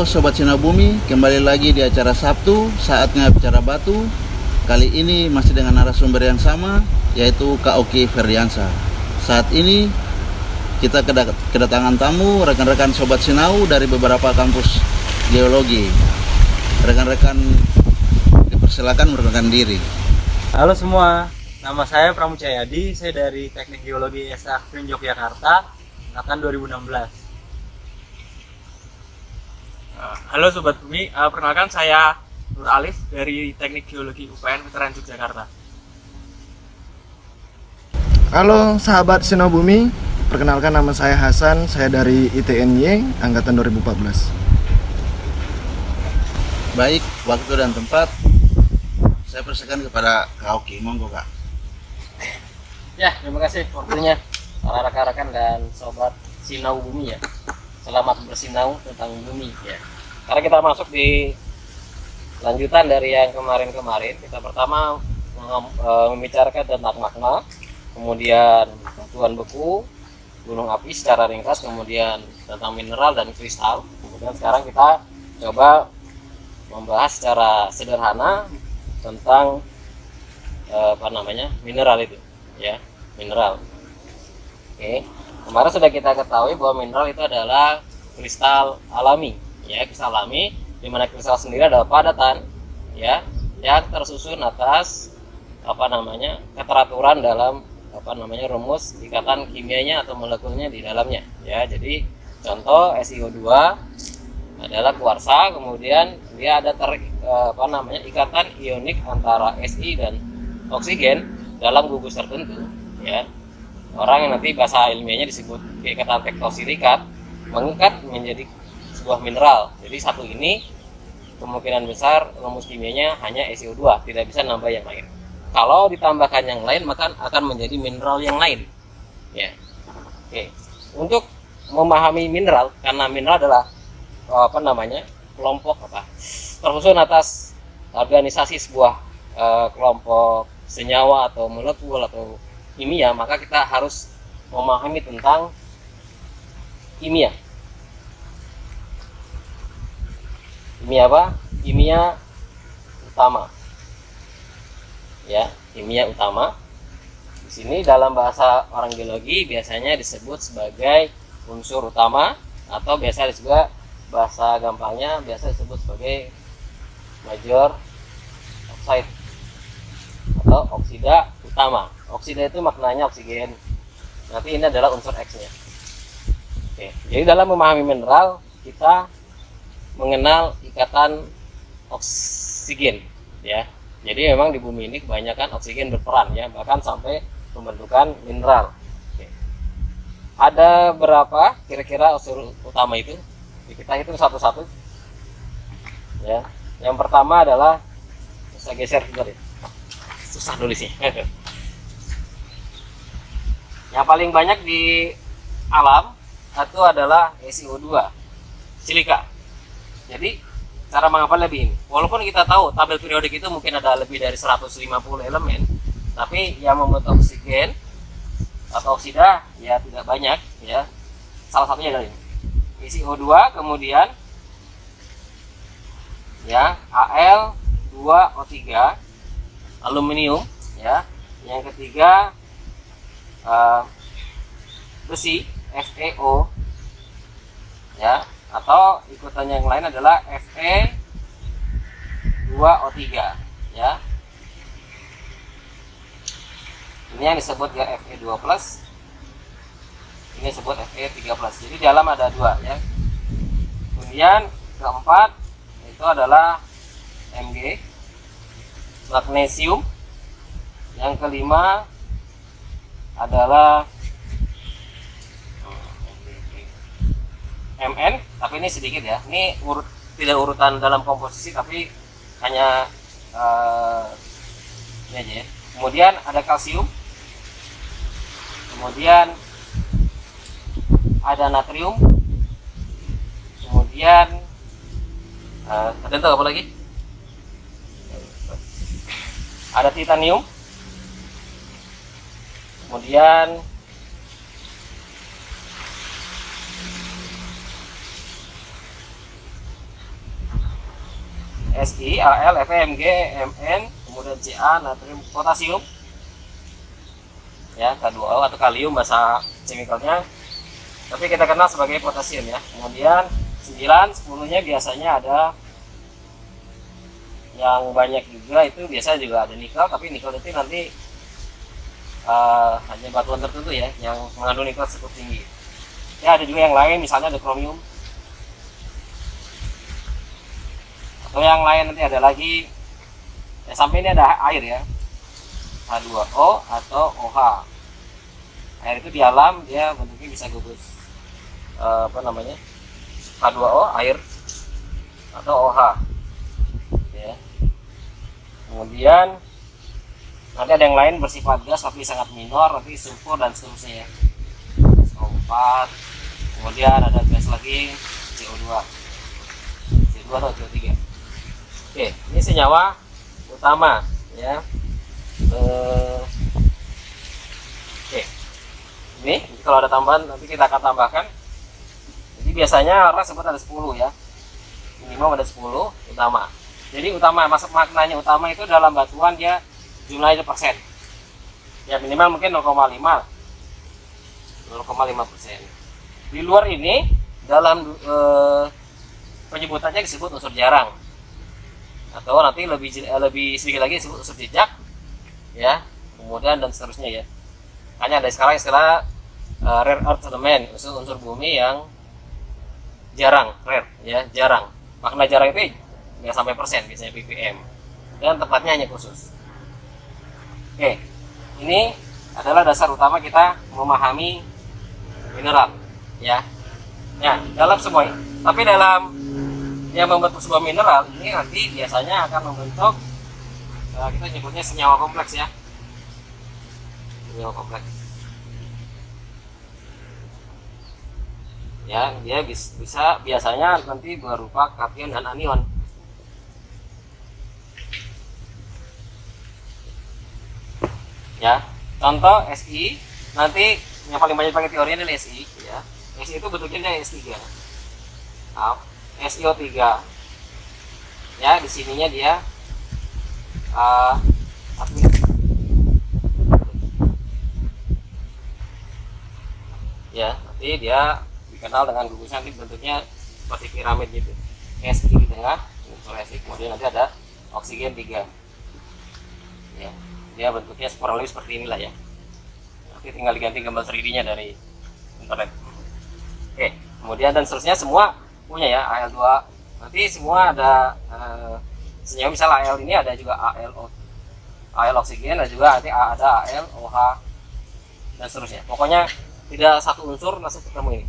Halo Sobat Sinau Bumi, kembali lagi di acara Sabtu, saatnya bicara batu. Kali ini masih dengan narasumber yang sama, yaitu Kak Oki Ferdiansa. Saat ini kita kedatangan tamu rekan-rekan Sobat Sinau dari beberapa kampus geologi. Rekan-rekan dipersilakan memperkenalkan diri. Halo semua, nama saya Pramucayadi, saya dari Teknik Geologi SAKFIN Yogyakarta, angkatan 2016. Halo Sobat Bumi, perkenalkan saya Nur Alif dari Teknik Geologi UPN Veteran Yogyakarta. Halo sahabat Sinau Bumi, perkenalkan nama saya Hasan, saya dari ITNY angkatan 2014. Baik, waktu dan tempat saya persilakan kepada Kak Oki, monggo Kak. Ya, terima kasih waktunya para rekan-rekan dan sobat Sinau Bumi ya. Selamat bersinau tentang bumi ya. Karena kita masuk di lanjutan dari yang kemarin-kemarin, kita pertama membicarakan tentang magma, kemudian batuan beku, gunung api secara ringkas, kemudian tentang mineral dan kristal. Kemudian sekarang kita coba membahas secara sederhana tentang mineral itu ya, mineral. Oke. Kemarin sudah kita ketahui bahwa mineral itu adalah kristal alami, ya, kristal alami, di mana kristal sendiri adalah padatan, ya, yang tersusun atas keteraturan dalam rumus ikatan kimianya atau molekulnya di dalamnya, ya. Jadi contoh SiO2 adalah kuarsa, kemudian dia ada ikatan ionik antara Si dan oksigen dalam gugus tertentu, ya. Orang yang nanti bahasa ilmiahnya disebut ikatan tektosilikat mengikat menjadi sebuah mineral. Jadi satu ini kemungkinan besar rumus kimianya hanya SiO2, tidak bisa nambah yang lain. Kalau ditambahkan yang lain maka akan menjadi mineral yang lain. Ya. Oke. Untuk memahami mineral, karena mineral adalah kelompok tersusun atas organisasi sebuah kelompok senyawa atau molekul atau kimia, maka kita harus memahami tentang kimia. Kimia apa? Kimia utama. Ya, kimia utama. Di sini dalam bahasa orang geologi biasanya disebut sebagai unsur utama, atau biasa juga bahasa gampangnya biasa disebut sebagai major oxide atau oksida utama. Oksida itu maknanya oksigen. Nanti ini adalah unsur X-nya. Oke. Jadi dalam memahami mineral kita mengenal ikatan oksigen, ya. Jadi memang di bumi ini kebanyakan oksigen berperan, ya, bahkan sampai pembentukan mineral. Oke. Ada berapa kira-kira unsur utama itu? Kita hitung satu-satu. Ya. Yang pertama adalah, saya geser dulu ya. Susah nulisnya. Yang paling banyak di alam itu adalah SiO2, silika. Jadi cara menghafal lebih ini. Walaupun kita tahu tabel periodik itu mungkin ada lebih dari 150 elemen, tapi yang membentuk oksigen atau oksida ya tidak banyak, ya. Salah satunya adalah ini. SiO2, kemudian ya Al2O3, aluminium, ya. Yang ketiga besi, FeO, ya, atau ikutan yang lain adalah Fe2O3, ya. Ini yang disebut ya Fe2+, ini disebut Fe3+. Jadi di dalam ada dua, ya. Kemudian keempat itu adalah Mg, magnesium. Yang kelima adalah Mn, tapi ini sedikit ya. Ini tidak urutan dalam komposisi, tapi hanya ini aja ya. Kemudian ada kalsium, kemudian ada natrium, kemudian apa lagi? Ada titanium, kemudian Si, Al, Fe, Mg, Mn, kemudian Ca, natrium, potasium. Ya, K2O atau kalium bahasa chemicalnya. Tapi kita kenal sebagai potasium ya. Kemudian 9, 10-nya biasanya ada yang banyak juga, itu biasa juga ada nikel, tapi nikel itu nanti hanya batuan tertentu ya yang mengandung nikel cukup tinggi. Ya, ada juga yang lain, misalnya ada kromium. Atau yang lain nanti ada lagi ya, sampai ini ada air ya, H2O atau OH. Air itu di alam dia bentuknya bisa gugus H2O, air, atau OH ya. Kemudian nanti ada yang lain bersifat gas tapi sangat minor, nanti sulfur dan seterusnya ya, SO4. Kemudian ada gas lagi CO2 atau CO3. Oke, ini senyawa utama ya. Oke, ini kalau ada tambahan nanti kita akan tambahkan. Jadi biasanya orang sebut ada 10 ya, minimum ada 10 utama. Jadi utama, masuk maknanya utama itu dalam batuan dia jumlahnya persen ya, minimal mungkin 0,5%. Di luar ini dalam penyebutannya disebut unsur jarang, atau nanti lebih sedikit lagi disebut unsur jejak ya, kemudian dan seterusnya ya. Hanya ada sekarang istilah rare earth element, unsur bumi yang jarang, rare ya, jarang. Makna jarang itu nggak sampai persen, biasanya ppm, dan tempatnya hanya khusus. Oke, ini adalah dasar utama kita memahami mineral ya. Ya, dalam semua ini, tapi dalam yang membentuk sebuah mineral ini nanti biasanya akan membentuk kita nyebutnya senyawa kompleks ya, senyawa kompleks ya. Dia bisa biasanya nanti berupa kation dan anion ya. Contoh Si, nanti yang paling banyak pakai teorinya adalah Si ya. Si itu bentuknya S3, SiO3 ya. Di sininya dia ya, nanti dia dikenal dengan gugusan, nanti bentuknya seperti piramid gitu. Si di tengah, kemudian nanti ada oksigen 3 ya. Dia bentuknya kurang lebih seperti inilah ya. Nanti tinggal diganti gambar 3D-nya dari internet. Oke, kemudian dan seterusnya semua punya ya, Al2. Nanti semua ada senyawa, misalnya Al ini ada juga Al oksigen, ada juga nanti ada Al, OH dan seterusnya. Pokoknya tidak satu unsur langsung ketemu ini.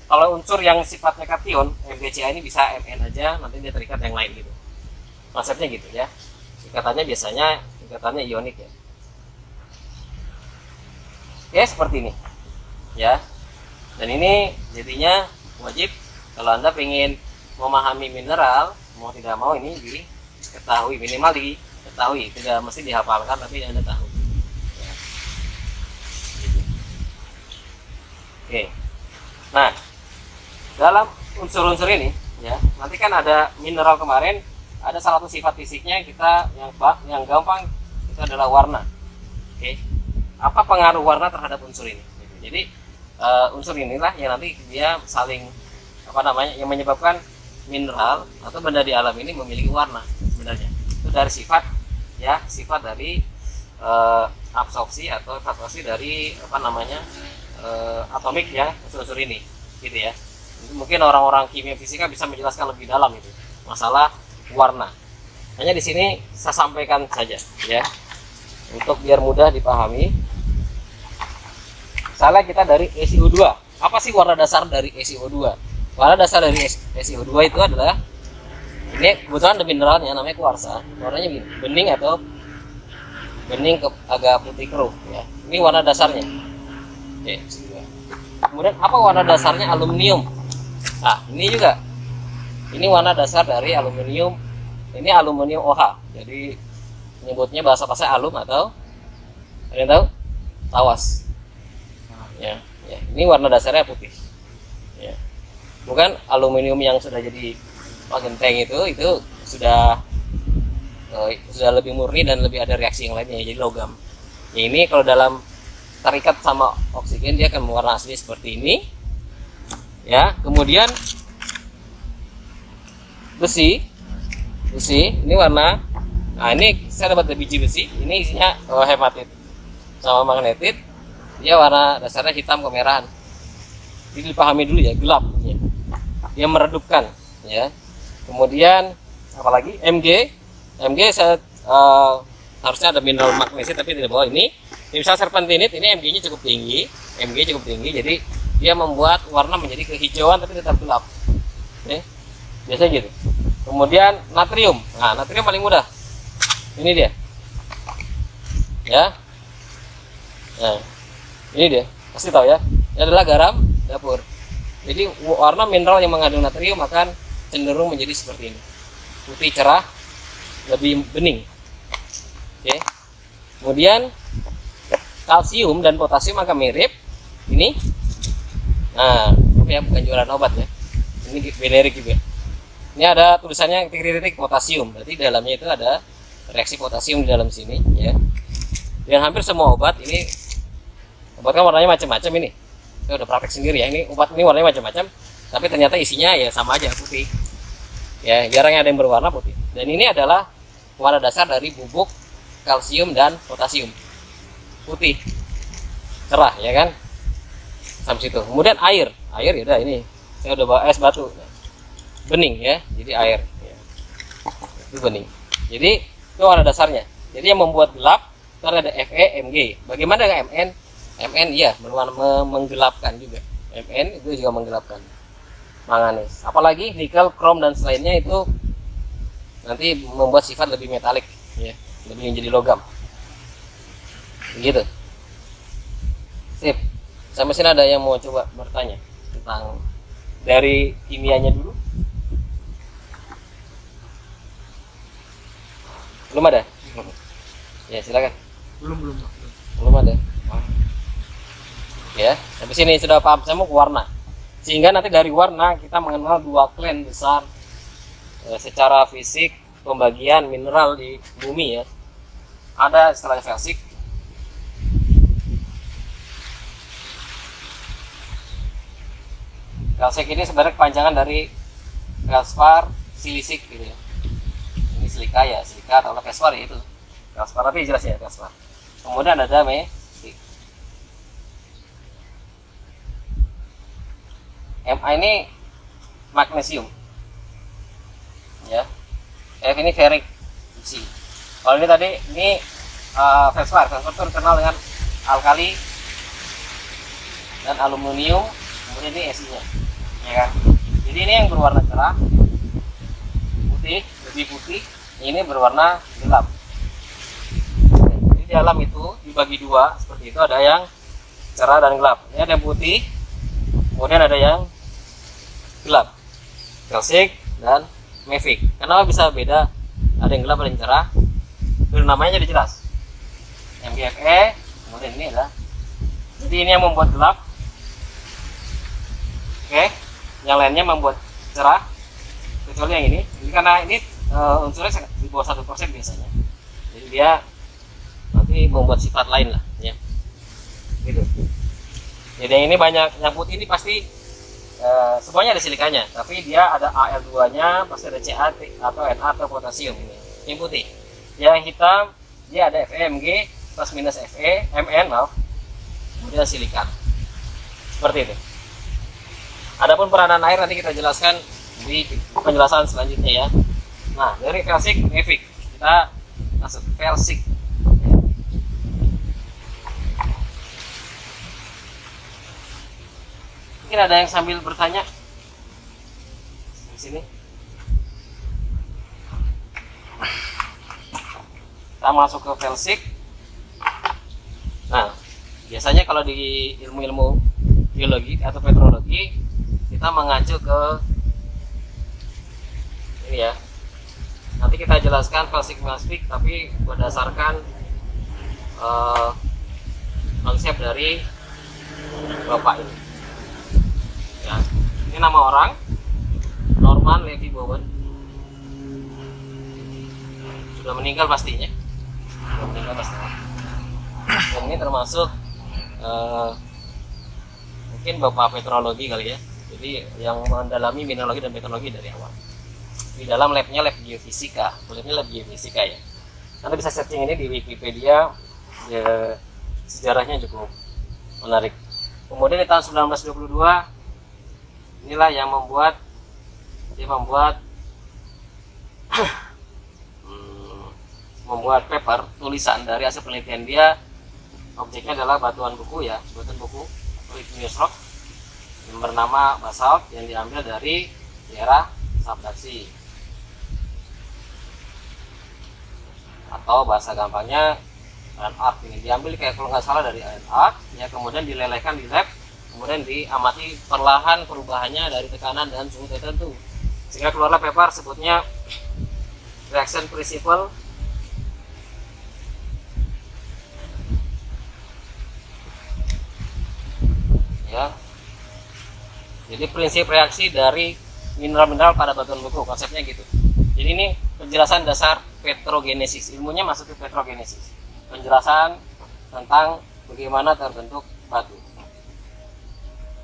Kalau unsur yang sifatnya kation, MgCa ini bisa Mn aja, nanti dia terikat yang lain gitu. Konsepnya gitu ya. Ikatannya biasanya ikatannya ionik ya. Oke, seperti ini ya. Dan ini jadinya wajib kalau Anda ingin memahami mineral, mau tidak mau ini diketahui, minimal diketahui, tidak mesti dihafalkan tapi Anda tahu ya. Oke, nah dalam unsur-unsur ini ya, nanti kan ada mineral kemarin, ada salah satu sifat fisiknya kita yang gampang itu adalah warna. Oke, apa pengaruh warna terhadap unsur ini? Jadi unsur inilah yang nanti dia saling yang menyebabkan mineral atau benda di alam ini memiliki warna sebenarnya. Itu dari sifat ya, sifat dari absorpsi atau evaporasi dari atomik ya, unsur-unsur ini gitu ya. Mungkin orang-orang kimia fisika bisa menjelaskan lebih dalam itu masalah warna. Hanya di sini saya sampaikan saja ya, untuk biar mudah dipahami. Misalnya kita dari SiO2. Apa sih warna dasar dari SiO2? Warna dasar dari SiO2 itu adalah, ini kebetulan ada mineralnya namanya kuarsa. Warnanya begini, bening atau bening agak putih keruh ya. Ini warna dasarnya. Oke, kemudian apa warna dasarnya? Aluminium. Nah, ini juga. Ini warna dasar dari aluminium. Ini aluminium OH. Jadi menyebutnya bahasa alum atau ada yang tahu? Tawas. Ya. Ini warna dasarnya putih. Ya. Bukan aluminium yang sudah jadi genteng itu sudah sudah lebih murni dan lebih ada reaksi yang lainnya, jadi logam. Ya, ini kalau dalam terikat sama oksigen dia akan warna asli seperti ini. Ya, kemudian besi ini warna, nah ini saya dapat biji besi, ini isinya hematit sama magnetit, dia warna dasarnya hitam kemerahan. Jadi dipahami dulu ya, gelap ya. Dia meredupkan ya. Kemudian apalagi Mg saya harusnya ada mineral magnesia tapi tidak bawa ini. Misal serpentinit ini Mg-nya cukup tinggi, jadi dia membuat warna menjadi kehijauan tapi tetap gelap. Oke. Biasanya gitu. Kemudian natrium. Nah, natrium paling mudah. Ini dia. Ya. Nah, ini dia. Pasti tahu ya. Ini adalah garam dapur. Jadi warna mineral yang mengandung natrium akan cenderung menjadi seperti ini. Putih cerah, lebih bening. Oke. Kemudian kalsium dan potasium akan mirip. Ini. Nah, tapi ya bukan jualan obat ya. Ini generik juga. Ini ada tulisannya titik-titik potasium. Berarti di dalamnya itu ada reaksi potasium di dalam sini ya. Dan hampir semua obat ini, obat kan warnanya macam-macam ini. Saya udah praktek sendiri ya. Ini obat ini warnanya macam-macam, tapi ternyata isinya ya sama aja, putih. Ya, jarang ada yang berwarna putih. Dan ini adalah warna dasar dari bubuk kalsium dan potasium. Putih. Cerah ya kan? Sampai situ. Kemudian air ya udah ini. Saya udah bawa es batu. Bening ya. Jadi air ya. Itu bening. Jadi itu warna dasarnya. Jadi yang membuat gelap itu ada Fe, Mg. Bagaimana dengan Mn? Mn ya menggelapkan juga. Mn itu juga menggelapkan. Manganis. Apalagi nikel, krom dan selainnya itu nanti membuat sifat lebih metalik ya, lebih menjadi logam. Begitu. Sip. Sampai sini ada yang mau coba bertanya tentang dari kimianya dulu? Belum ada? Ya, silakan. Belum ada. Ya, sampai sini sudah paham semua warna. Sehingga nanti dari warna kita mengenal dua klan besar secara fisik pembagian mineral di bumi ya. Ada istilahnya felsik. Felsik ini sebenarnya kepanjangan dari felspar silisik gitu ya. Ini silika ya, silika atau felspar ya itu. Felspar tapi jelas ya felspar. Kemudian ada mesik. Ma ini magnesium ya. F ini ferrik besi. Kalau ini tadi ini felspar itu terkenal dengan alkali dan aluminium, kemudian ini Esi-nya ya kan. Jadi ini yang berwarna cerah putih, lebih putih, ini berwarna gelap. Jadi di dalam itu dibagi dua seperti itu, ada yang cerah dan gelap. Ini ada yang putih, kemudian ada yang gelap, felsik dan mafic. Kenapa bisa beda? Ada yang gelap, ada yang cerah. Itu namanya jadi jelas. MgFe, kemudian ini adalah. Jadi ini yang membuat gelap. Oke, yang lainnya membuat cerah. Kecuali yang ini. Jadi karena ini unsurnya di bawah 1% biasanya. Jadi dia nanti membuat sifat lain lah, ya. Gitu. Jadi yang ini banyak, yang putih ini pasti semuanya ada silikanya, tapi dia ada Al2-nya, pasti ada Ca atau Na atau potasium ini. Yang putih. Yang hitam dia ada FeMg plus minus Fe, Mn maaf. Kemudian silikat. Seperti itu. Adapun peranan air nanti kita jelaskan di penjelasan selanjutnya ya. Nah, dari felsik mafic kita masuk felsik. Mungkin ada yang sambil bertanya di sini. Kita masuk ke felsik. Nah, biasanya kalau di ilmu-ilmu biologi atau petrologi kita mengacu ke ini ya. Nanti kita jelaskan felsik mafic tapi berdasarkan konsep dari bapak ini. Ya, ini nama orang Norman Levy Bowen. sudah meninggal pastinya. Sudah meninggal pastinya. Dan ini termasuk mungkin bapak petrologi kali ya. Jadi yang mendalami mineralogi dan petrologi dari awal. Di dalam labnya lab geofisika, labnya lab geofisika ya. Anda bisa searching ini di Wikipedia, ya, sejarahnya cukup menarik. Kemudian di tahun 1922 inilah yang membuat membuat paper tulisan dari hasil penelitian dia. Objeknya adalah batuan buku ya, batuan buku igneous rock yang bernama basalt yang diambil dari daerah subduksi, atau bahasa gampangnya iron arc. Ini diambil kayak kalau nggak salah dari iron arc ya, kemudian dilelehkan di lab, kemudian diamati perlahan perubahannya dari tekanan dan suhu tertentu sehingga keluarlah paper sebutnya reaction principle ya. Jadi prinsip reaksi dari mineral-mineral pada batuan buku, konsepnya gitu. Jadi ini penjelasan dasar petrogenesis, ilmunya masuk ke petrogenesis, penjelasan tentang bagaimana terbentuk batu.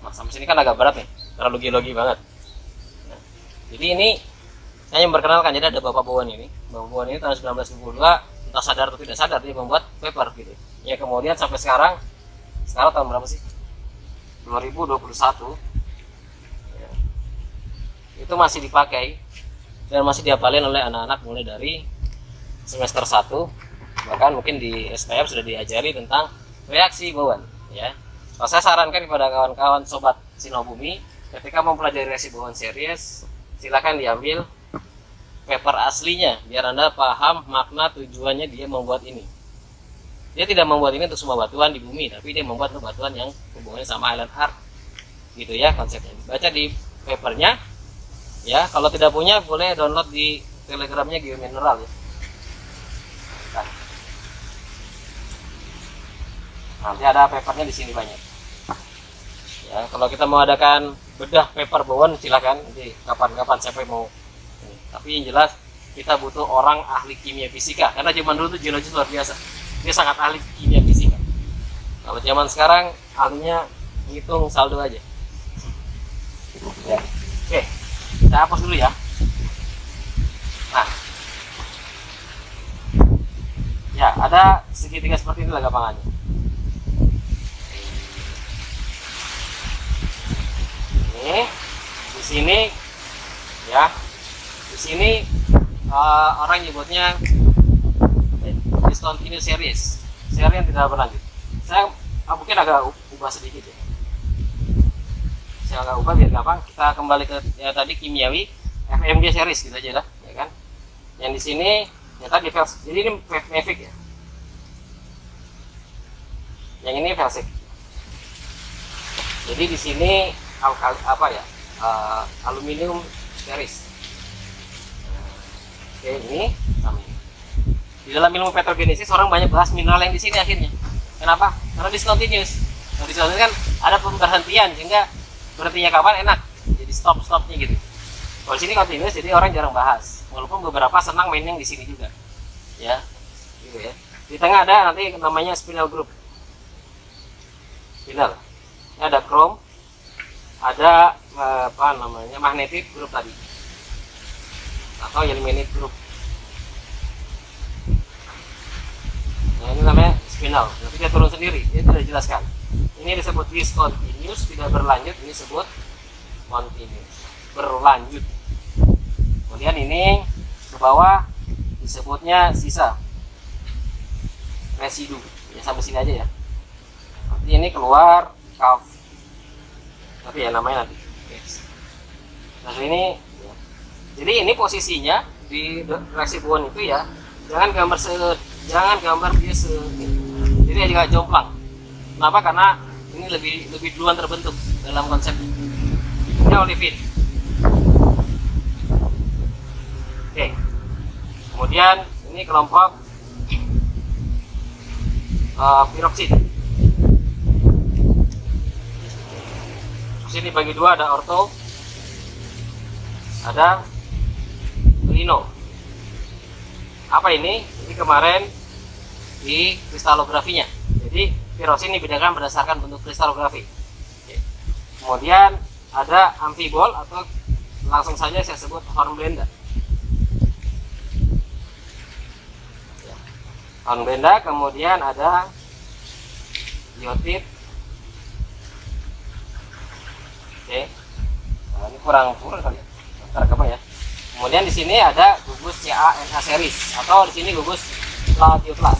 Nah, sampai sini kan agak berat nih, terlalu geologi banget. Nah, jadi ini saya memperkenalkan, jadi ada Bapak Bowen ini. Bapak Bowen ini tahun 1922, entah sadar atau tidak sadar, dia membuat paper gitu. Ya kemudian sampai sekarang tahun berapa sih? 2021 ya, itu masih dipakai dan masih dihafalin oleh anak-anak mulai dari semester 1, bahkan mungkin di STM sudah diajari tentang reaksi Bowen ya. Kalau saya sarankan kepada kawan-kawan sobat Sinobumi, ketika mempelajari reaksi Bowen series, silakan diambil paper aslinya biar Anda paham makna tujuannya dia membuat ini. Dia tidak membuat ini untuk semua batuan di bumi, tapi dia membuat untuk batuan yang hubungannya sama iron arc gitu ya konsepnya. Baca di papernya ya. Kalau tidak punya boleh download di telegramnya Geomineral ya. Nah, nanti ada papernya di sini banyak ya. Kalau kita mau adakan bedah paper Bowen silakan, nanti kapan-kapan siapa yang mau ini. Tapi yang jelas kita butuh orang ahli kimia fisika, karena zaman dulu tuh geologis luar biasa, dia sangat ahli kimia fisika. Kalau zaman sekarang ahlinya ngitung saldo aja ya. Oke, kita hapus dulu ya. Nah ya, ada segitiga seperti inilah gampangannya. Ini di sini ya, di sini orang nyebutnya discontinuous series, seri yang tidak berlanjut. Saya mungkin agak ubah sedikit ya, saya agak ubah biar gampang. Kita kembali ke ya, tadi kimiawi FMG series gitu aja dah ya kan. Yang di sini ya tadi jadi ini Mavic ya, yang ini Velsik. Jadi di sini aluminium series. Oke, ini sama ini. Di dalam ilmu petrogenesis orang banyak bahas mineral yang di sini akhirnya. Kenapa? Karena discontinuous. Nah, discontinuous kan ada pemberhentian sehingga berhentinya kapan enak. Jadi stopnya gitu. Kalau di sini continuous jadi orang jarang bahas. Walaupun beberapa senang main yang di sini juga. Ya. Gitu ya. Di tengah ada nanti namanya spinel group. Spinel. Ini ada chrome, ada magnetic group tadi. Atau ilmenite group. Nah, ini namanya spinal. Nanti dia turun sendiri, dia tidak dijelaskan. Ini disebut discontinuous, tidak berlanjut. Ini disebut continuous, berlanjut. Kemudian ini ke bawah disebutnya sisa, residu. Ya sampai sini aja ya. Nanti ini keluar calf. Tapi ya namanya nanti. Nah ini. Jadi ini posisinya di reaksi Bowen itu ya, jangan gambar dia jadi agak jomplang. Kenapa? Karena ini lebih duluan terbentuk dalam konsep ini olivin. Oke. Kemudian ini kelompok piroksid. Sini bagi dua, ada orto, ada lino. apa ini? Jadi kemarin di kristalografinya. Jadi pirosin dibedakan berdasarkan bentuk kristalografi. Oke. Kemudian ada amfibol atau langsung saja saya sebut hornblenda. Ya. Hornblenda, kemudian ada biotit. Oke. Nah, ini kurang kali ya. Terkapa ya. Kemudian di sini ada gugus CA-NA series atau di sini gugus plagioklas.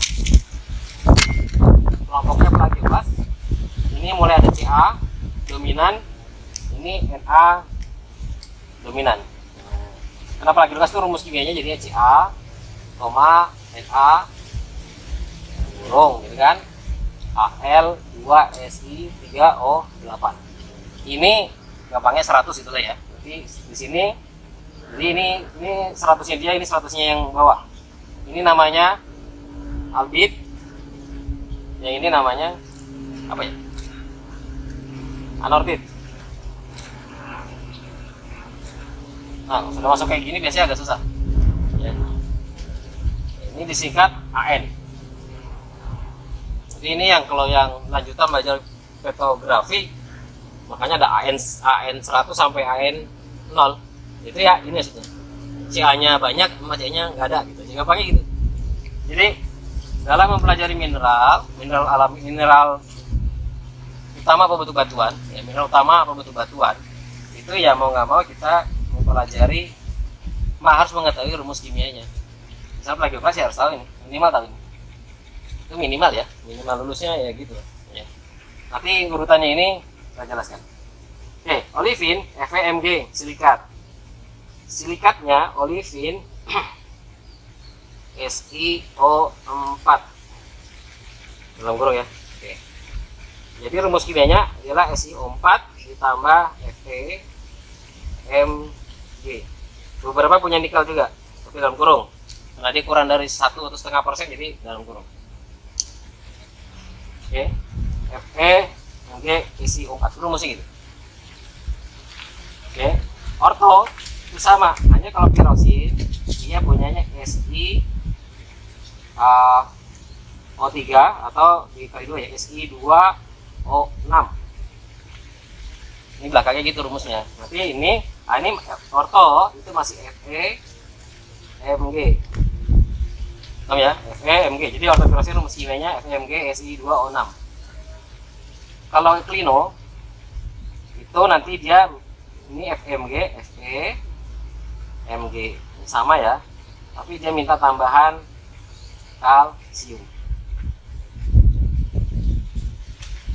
Kelompoknya plagioklas. Ini mulai ada CA dominan, ini NA dominan. Karena plagioklas itu rumus kimianya jadinya CA, NA, burung, gitu kan? Al 2Si 3O8. Ini gampangnya 100 itulah ya. Jadi di sini, jadi ini 100-nya dia, ini 100-nya yang bawah. Ini namanya albit. Yang ini namanya apa ya? Anortit. Nah, sudah masuk kayak gini biasanya agak susah. Ya. Ini disingkat AN. Jadi ini yang kalau yang lanjutan belajar petrografi, makanya ada AN 100 sampai AN 0. Itu ya ini maksudnya. CA-nya banyak, CA-nya nggak ada gitu. Jadi gampangnya gitu. Jadi dalam mempelajari mineral alami, mineral utama apa batu-batuan, ya mineral utama apa batu-batuan, itu ya mau nggak mau kita mempelajari, harus mengetahui rumus kimianya. Misal plagioklas ya harus tahu ini, minimal tahu ini. Itu minimal ya, minimal lulusnya ya gitu. Ya. Nanti urutannya ini saya jelaskan. Oke, olivin, FeMg, silikat. Silikatnya olivin SiO4 dalam kurung ya. Oke. Jadi rumus kimianya adalah SiO4 ditambah FeMg. Beberapa punya nikel juga, tapi dalam kurung. Karena dia kurang dari 1 atau 0,5%, jadi dalam kurung. Oke. FeMg SiO4 rumusnya gitu. Oke. Orto itu sama, hanya kalau pirosin dia punyanya SiO3 atau dikali 2 ya, Si2O6. Ini belakangnya gitu rumusnya. Nanti ini orto itu masih FeMg. Paham ya? FeMg. Jadi orto pirosin rumus kimianya FeMg Si2O6. Kalau klino itu nanti dia ini FeMg sama ya, tapi dia minta tambahan kalsium.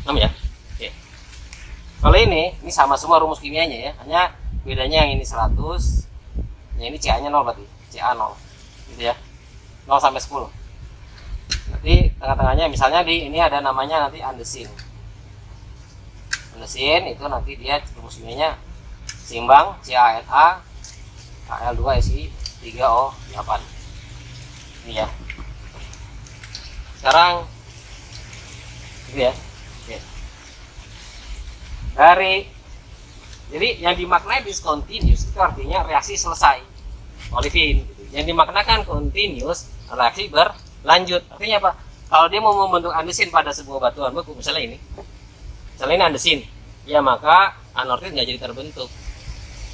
Paham ya? Oke. Kalau ini sama semua rumus kimianya ya, hanya bedanya yang ini 100, yang ini CA-nya 0 berarti, CA 0. Gitu ya. 0 sampai 10. Nanti tengah-tengahnya misalnya di ini ada namanya nanti andesin. Andesin itu nanti dia rumus kimianya seimbang CaNa Al2Si3O8. Ini ya. Sekarang gitu ya. Oke. Jadi yang dimaknai discontinuous itu artinya reaksi selesai. Olivin gitu. Yang dimaknakan continuous reaksi berlanjut. Artinya apa? Kalau dia mau membentuk andesin pada sebuah batuan beku, misalnya ini. Misalnya ini andesin. Ya maka anortit nggak jadi terbentuk.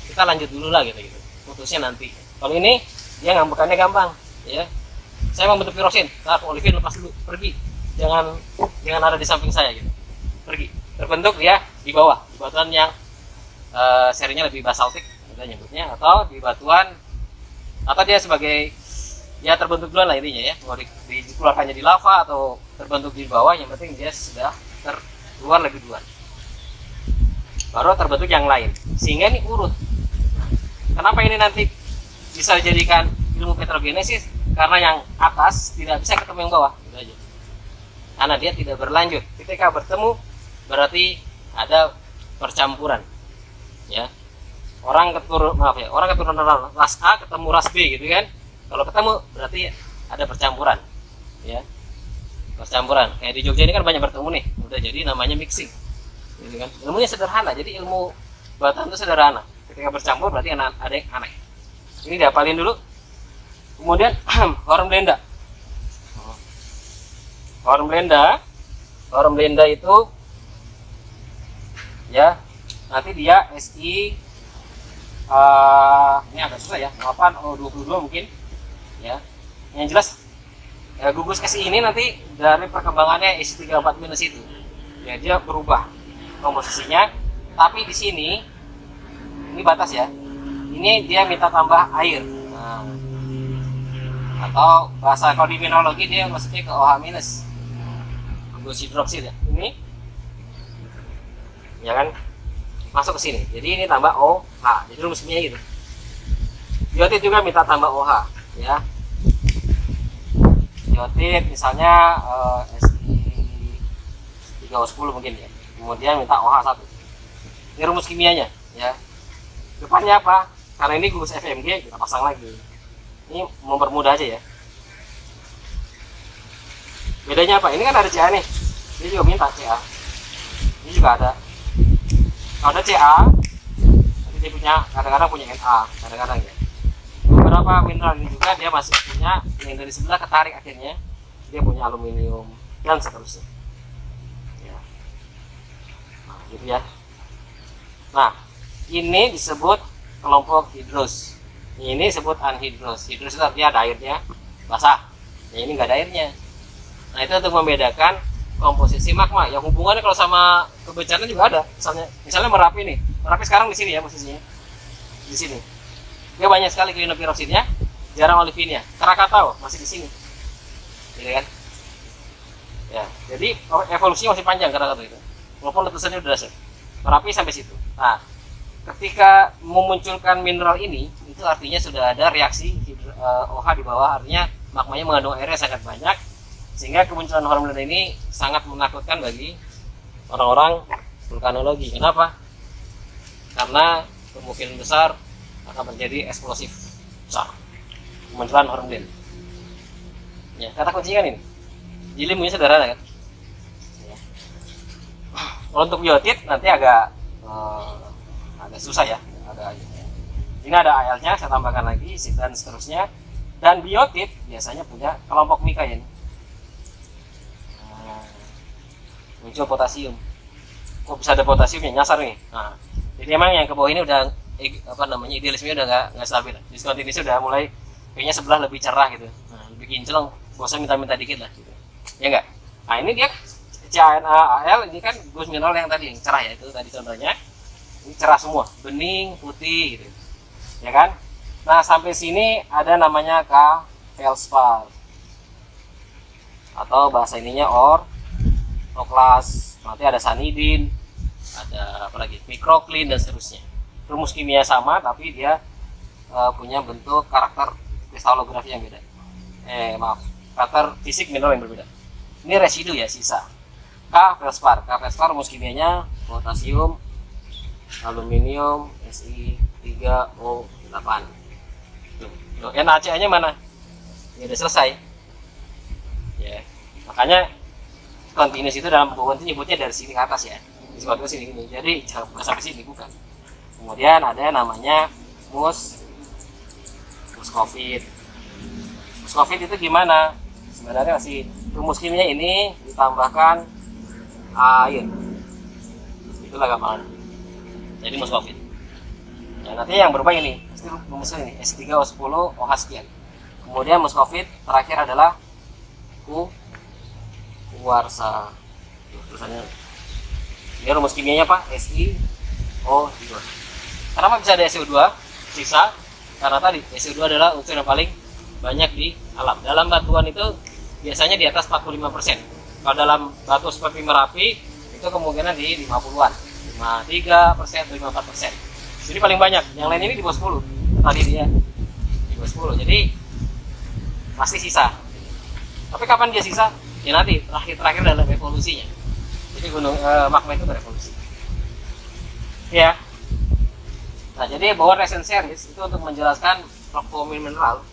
Kita lanjut dulu lah gitu. Putusnya nanti. Kalau ini dia ngambekannya gampang, ya. Saya mau bentuk pirosin, olivin lepas dulu, pergi. Jangan ada di samping saya gitu. Pergi. Terbentuk dia di bawah, di batuan yang serinya lebih basaltik, kita nyebutnya, atau di batuan atau dia sebagai ya terbentuk duluan lah intinya ya. Mau dikeluarkannya di lava atau terbentuk di bawah, yang penting dia sudah keluar lebih duluan. Baru terbentuk yang lain. Sehingga ini urut. Kenapa ini nanti bisa dijadikan ilmu petrogenesis? Karena yang atas tidak bisa ketemu yang bawah, gitu aja. Karena dia tidak berlanjut. Ketika bertemu berarti ada percampuran, ya. Orang keturunan ras A ketemu ras B, gitu kan? Kalau ketemu berarti ada percampuran, ya. Percampuran. Kayak di Jogja ini kan banyak bertemu nih, udah jadi namanya mixing, gitu kan? Ilmunya sederhana, jadi ilmu batuan itu sederhana. Ketika bercampur berarti ada yang aneh. Ini dihafalin dulu. Kemudian Hornblenda. Hornblenda itu ya nanti dia SI ini agak susah ya, 8O22 mungkin ya. Yang jelas gugus SI ini nanti dari perkembangannya SI34 minus itu ya, dia berubah komposisinya. Tapi di sini ini batas ya, ini dia minta tambah air. Nah, atau bahasa kalau di mineralogi dia maksudnya ke OH minus, gugus hidroksid ya, ini ya kan masuk ke sini, jadi ini tambah OH, jadi rumus kimianya gitu. Biotit juga minta tambah OH ya, biotit misalnya Si3O10 mungkin ya, kemudian minta OH 1. Ini rumus kimianya ya. Depannya apa? Karena ini gugus FMG, kita pasang lagi. Ini mempermudah aja ya. Bedanya apa? Ini kan ada CA nih, dia juga minta CA. Ini juga ada. Kalau ada CA, nanti dia punya, kadang-kadang punya Na, kadang-kadang ya. Beberapa mineral ini juga dia masih punya yang dari sebelah ketarik akhirnya, dia punya aluminium dan seterusnya. Ya. Nah, gitu ya. Nah, ini disebut kelompok hidros. Ini disebut anhidros. Hidros itu artinya ada airnya, basah. Ya, ini nggak ada airnya. Nah, itu untuk membedakan komposisi magma. Yang hubungannya kalau sama kebencanaan juga ada. Misalnya Merapi nih. Merapi sekarang di sini ya posisinya. Di sini. Dia banyak sekali klinopiroksidnya, jarang olivinnya. Krakatau masih di sini. Gitu kan? Ya, jadi evolusinya masih panjang Krakatau itu. Walaupun letusannya udah dasar. Merapi sampai situ. Nah, ketika memunculkan mineral ini, itu artinya sudah ada reaksi OH di bawah, artinya magmanya mengandung airnya sangat banyak, sehingga kemunculan hormon ini sangat menakutkan bagi orang-orang vulkanologi. Kenapa? Karena kemungkinan besar akan terjadi eksplosif besar kemunculan hormon. Ya, kata kuncinya kan ini. Jilimunya sederhana kan? Ya. Kalau untuk biotit nanti agak susah ya, ini ada AL-nya, saya tambahkan lagi dan seterusnya. Dan biotit biasanya punya kelompok mika ya. Muncul potasium. Kok bisa ada potasium yang nyasar nih? Nah, jadi emang yang ke bawah ini udah idealismenya udah nggak stabil. Diskontinuitas udah mulai kayaknya sebelah lebih cerah gitu. Nah, lebih kinclong, bosnya minta dikit lah gitu. Ya enggak? Nah, ini dia CaNa AL, ini kan gugus mineral yang tadi yang cerah ya, itu tadi contohnya. Ini cerah semua, bening, putih gitu. Ya kan? Nah, sampai sini ada namanya K-feldspar. Atau bahasa ininya ortoklas. Nanti ada sanidin, ada apa lagi? Mikroklin dan seterusnya. Rumus kimia sama tapi dia punya bentuk karakter kristalografi yang beda. Karakter fisik mineral yang berbeda. Ini residu ya, sisa. K-feldspar. K-feldspar rumus kimianya potasium, aluminium, Si3O8. NaCl-nya mana? Ya udah selesai. Ya. Makanya continuous itu dalam buku itu nyebutnya dari sini ke atas ya. Disebutnya sini gini. Jadi jangan bukan sampai sini, bukan. Kemudian ada namanya muscovite. Muscovite itu gimana? Sebenarnya masih rumus kimianya ini ditambahkan air. Itulah gambaran. Jadi muscovite. Ya, nanti yang berubah ini, pasti rumusnya ini Si3O10 OH sekian. Kemudian muscovite terakhir adalah kuarsa. Tulisannya. Ini rumus kimianya apa? SiO2. Kenapa bisa ada SiO2 sisa? Karena tadi SiO2 adalah unsur yang paling banyak di alam. Dalam batuan itu biasanya di atas 45%. Kalau dalam batu seperti Merapi itu kemungkinan di 50-an. 53%, 54%. Jadi paling banyak. Yang lain ini di bawah 10. Tadi dia di bawah 10. Jadi pasti sisa. Tapi kapan dia sisa? Ya nanti terakhir dalam evolusinya. Jadi gunung magma itu berevolusi. Ya. Nah, jadi Bohr Resin Series itu untuk menjelaskan profiling mineral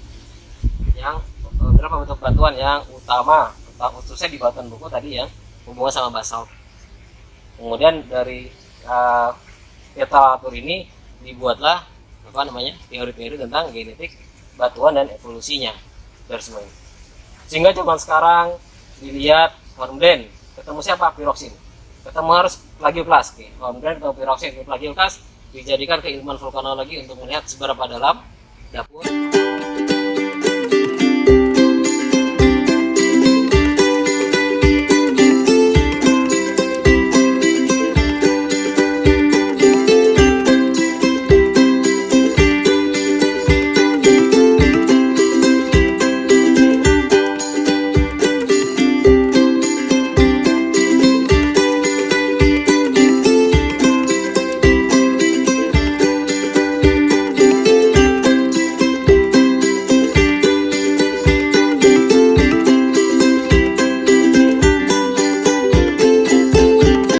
yang berapa bentuk batuan yang utama, khususnya di batuan buku tadi yang hubungan sama basalt. Kemudian dari literatur ini dibuatlah teori-teori tentang genetik batuan dan evolusinya dari semua ini. Sehingga zaman sekarang dilihat hornblende, ketemu siapa? Piroksin. Ketemu harus plagioklas. Hornblende atau piroksin, plagioklas dijadikan keilmuan vulkanologi untuk melihat seberapa dalam dapur